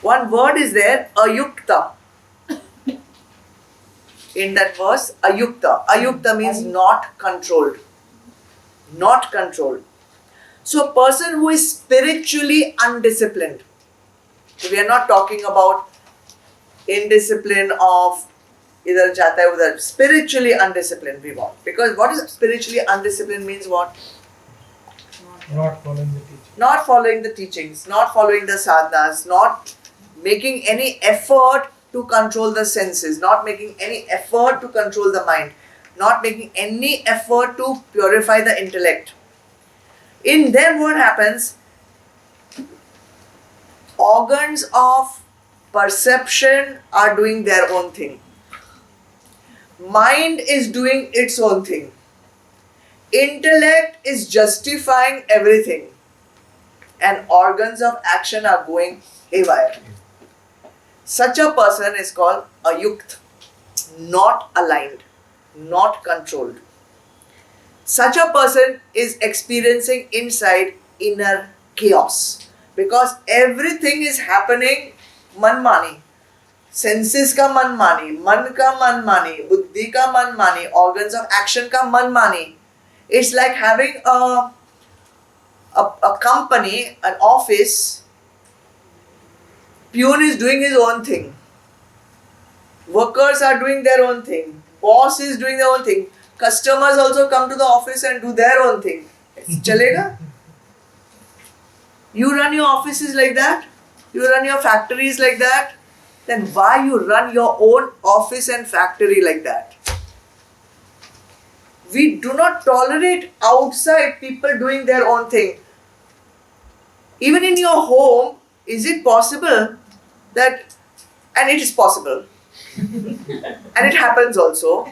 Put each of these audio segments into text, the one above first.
One word is there, ayukta. In that verse, ayukta. Ayukta means not controlled. Not controlled. So a person who is spiritually undisciplined. So we are not talking about indiscipline of either jata hai udhar. Spiritually undisciplined we want. Because what is spiritually undisciplined means what? Not following the teaching. Not following the teachings, not following the sadhanas, not making any effort to control the senses, not making any effort to control the mind, not making any effort to purify the intellect. In them what happens? Organs of perception are doing their own thing. Mind is doing its own thing. Intellect is justifying everything. And organs of action are going haywire. Such a person is called ayukt, not aligned, not controlled. Such a person is experiencing inside inner chaos because everything is happening manmani. Senses ka manmani, man ka manmani, buddhi ka manmani, organs of action ka manmani. It's like having a company, an office. Peon is doing his own thing. Workers are doing their own thing. Boss is doing their own thing. Customers also come to the office and do their own thing. Chalega? You run your offices like that? You run your factories like that? Then why you run your own office and factory like that? We do not tolerate outside people doing their own thing. Even in your home, is it possible that, and it is possible, and it happens also,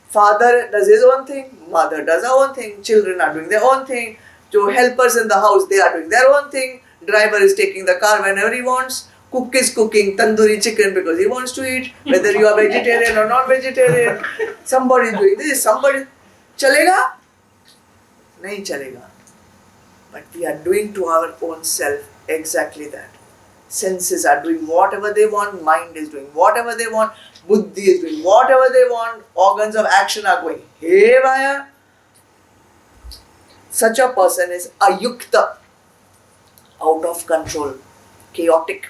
father does his own thing, mother does her own thing, children are doing their own thing, so helpers in the house, they are doing their own thing, driver is taking the car whenever he wants, cook is cooking tandoori chicken because he wants to eat, whether you are vegetarian or not vegetarian, somebody is doing this, somebody, chalega? Nahi chalega. But we are doing to our own self exactly that. Senses are doing whatever they want, mind is doing whatever they want, buddhi is doing whatever they want, organs of action are going haywire. Such a person is ayukta, out of control, chaotic.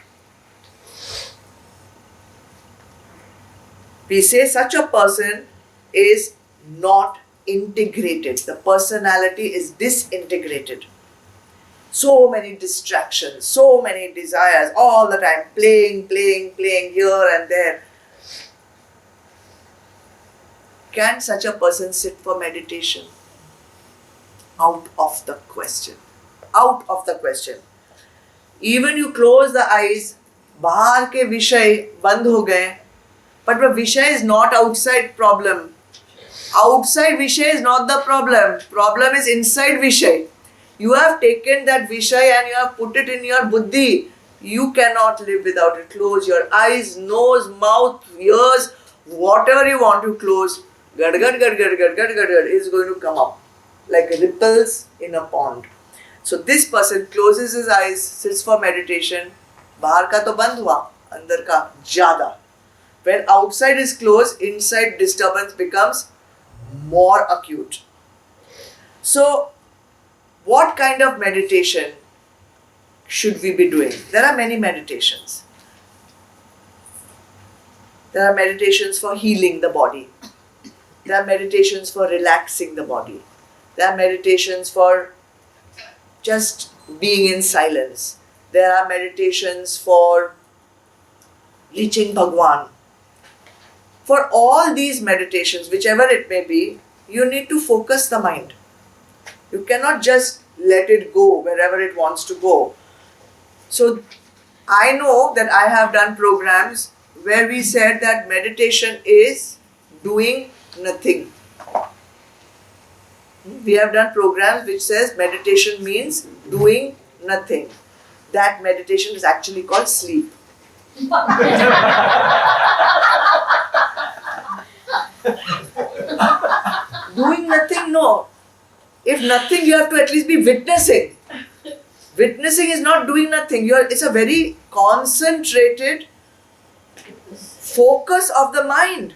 We say such a person is not integrated. The personality is disintegrated. So many distractions, so many desires, all the time, playing here and there. Can such a person sit for meditation? Out of the question. Out of the question. Even you close the eyes, bahar ke vishay band ho gaye, but the vishay is not outside problem. Outside vishay is not the problem. Problem is inside vishay. You have taken that vishay and you have put it in your buddhi. You cannot live without it. Close your eyes, nose, mouth, ears, whatever you want to close. Gad is going to come up like ripples in a pond. So this person closes his eyes, sits for meditation. Bahar ka to band hua, andar ka jada. When outside is closed, inside disturbance becomes more acute. So, what kind of meditation should we be doing? There are many meditations. There are meditations for healing the body. There are meditations for relaxing the body. There are meditations for just being in silence. There are meditations for reaching Bhagwan. For all these meditations, whichever it may be, you need to focus the mind. You cannot just let it go wherever it wants to go. So, I know that I have done programs where we said that meditation is doing nothing. We have done programs which says meditation means doing nothing. That meditation is actually called sleep. Doing nothing, no. If nothing, you have to at least be witnessing. Witnessing is not doing nothing. It's a very concentrated focus of the mind.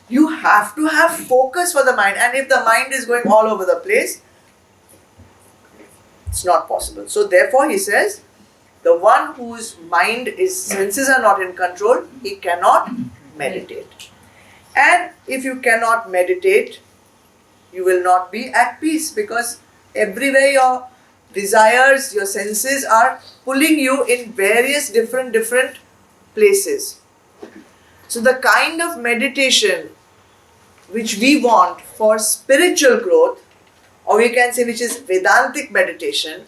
You have to have focus for the mind. And if the mind is going all over the place, it's not possible. So therefore he says, the one whose senses are not in control, he cannot meditate. And if you cannot meditate, you will not be at peace, because everywhere your desires, your senses are pulling you in various different places. So the kind of meditation which we want for spiritual growth, or we can say which is Vedantic meditation,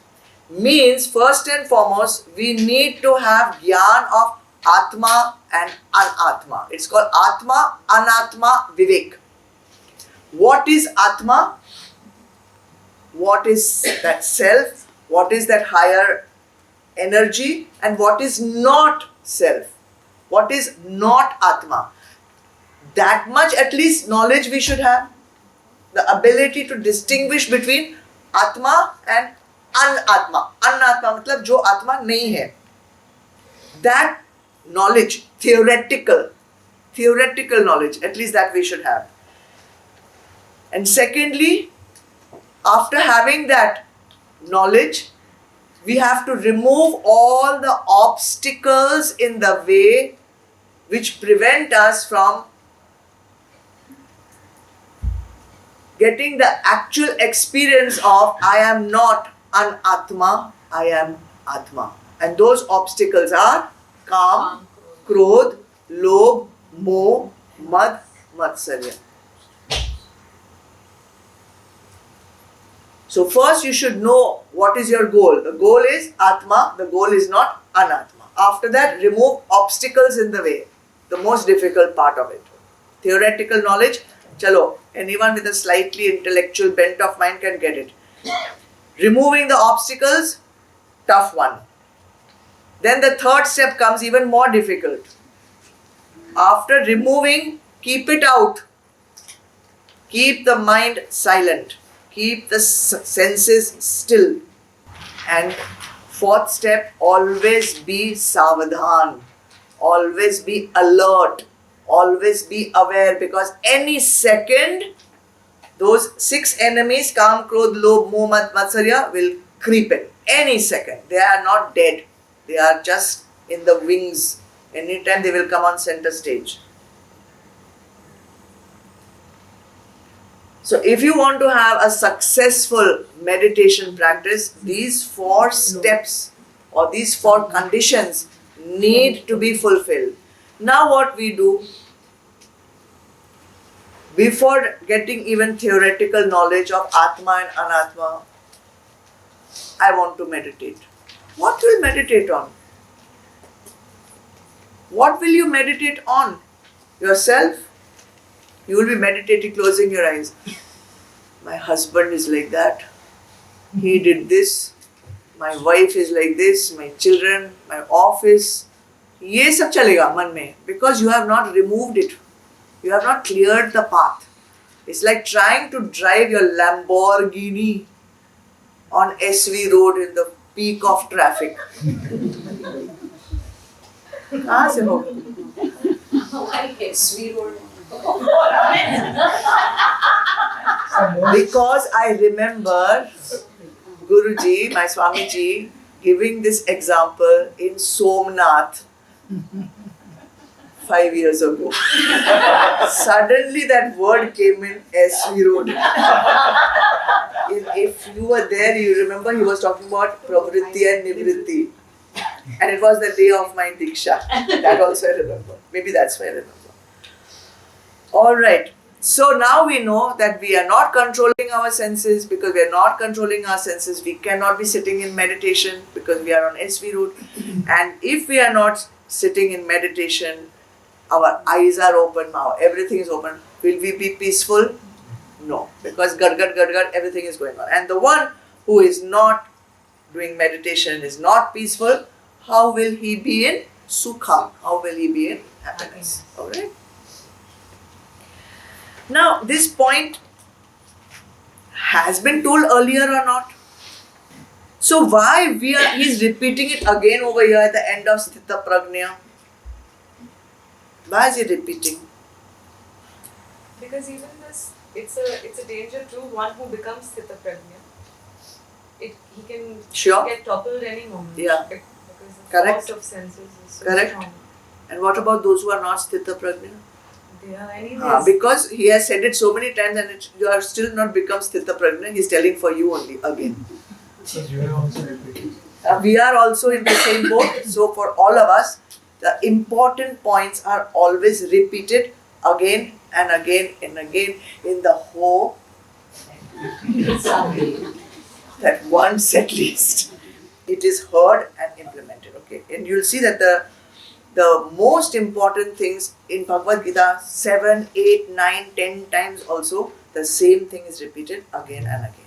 means first and foremost we need to have Gyan of Atma and Anatma. It's called Atma, Anatma, Vivek. What is Atma? What is that self? What is that higher energy? And what is not self? What is not Atma? That much at least knowledge we should have. The ability to distinguish between Atma and Anatma. Anatma matlab jo Atma nahi hai. That knowledge, theoretical knowledge, at least that we should have. And secondly, after having that knowledge, we have to remove all the obstacles in the way which prevent us from getting the actual experience of I am not an Atma, I am Atma. And those obstacles are Kam, Krodh, Lobh, Moh, Mad, Matsarya. So first you should know what is your goal. The goal is Atma, the goal is not Anatma. After that, remove obstacles in the way, the most difficult part of it. Theoretical knowledge, chalo, anyone with a slightly intellectual bent of mind can get it. Removing the obstacles, tough one. Then the third step comes even more difficult. After removing, keep it out. Keep the mind silent. Keep the senses still. And fourth step, always be savadhan. Always be alert. Always be aware, because any second, those 6 enemies, Kam, Krodh, Lobh, Moh, Mad, Matsarya, will creep in. Any second. They are not dead. They are just in the wings. Anytime they will come on center stage. So if you want to have a successful meditation practice, these 4 steps or these 4 conditions need to be fulfilled. Now what we do, before getting even theoretical knowledge of Atma and Anatma, I want to meditate. What will meditate on? What will you meditate on? Yourself? You will be meditating, closing your eyes. My husband is like that. He did this. My wife is like this. My children, my office. ये सब चलेगा मन में, because you have not removed it. You have not cleared the path. It's like trying to drive your Lamborghini on SV road in the peak of traffic. कहाँ से हो? SV road. Because I remember Guruji, my Swamiji, giving this example in Somnath 5 years ago. Suddenly that word came in SV road. If you were there, you remember he was talking about pravritti and nivritti. And it was the day of my Diksha. That also I remember. Maybe that's why I remember. Alright. So now we know that we are not controlling our senses. Because we are not controlling our senses, we cannot be sitting in meditation because we are on SV route. And if we are not sitting in meditation, our eyes are open, everything is open. Will we be peaceful? No. Because gad, everything is going on. And the one who is not doing meditation, is not peaceful, how will he be in sukha? How will he be in happiness? Alright? Now, this point has been told earlier or not? So why he's repeating it again over here at the end of Sthita Prajna? Why is he repeating? Because even this, it's a danger to one who becomes Sthita Prajna. He can get toppled any moment. Yeah. Because the Correct. force of senses is so Correct. strong. And what about those who are not Sthita Prajna? They are anyways. Because he has said it so many times and you are still not become Sthita Prajna, he's telling for you only again. Because you have also repeated. We are also in the same boat. So for all of us, the important points are always repeated again and again and again in the whole that once at least it is heard and implemented. Okay, and you'll see that the most important things in Bhagavad Gita 7, 8, 9, 10 times also the same thing is repeated again and again.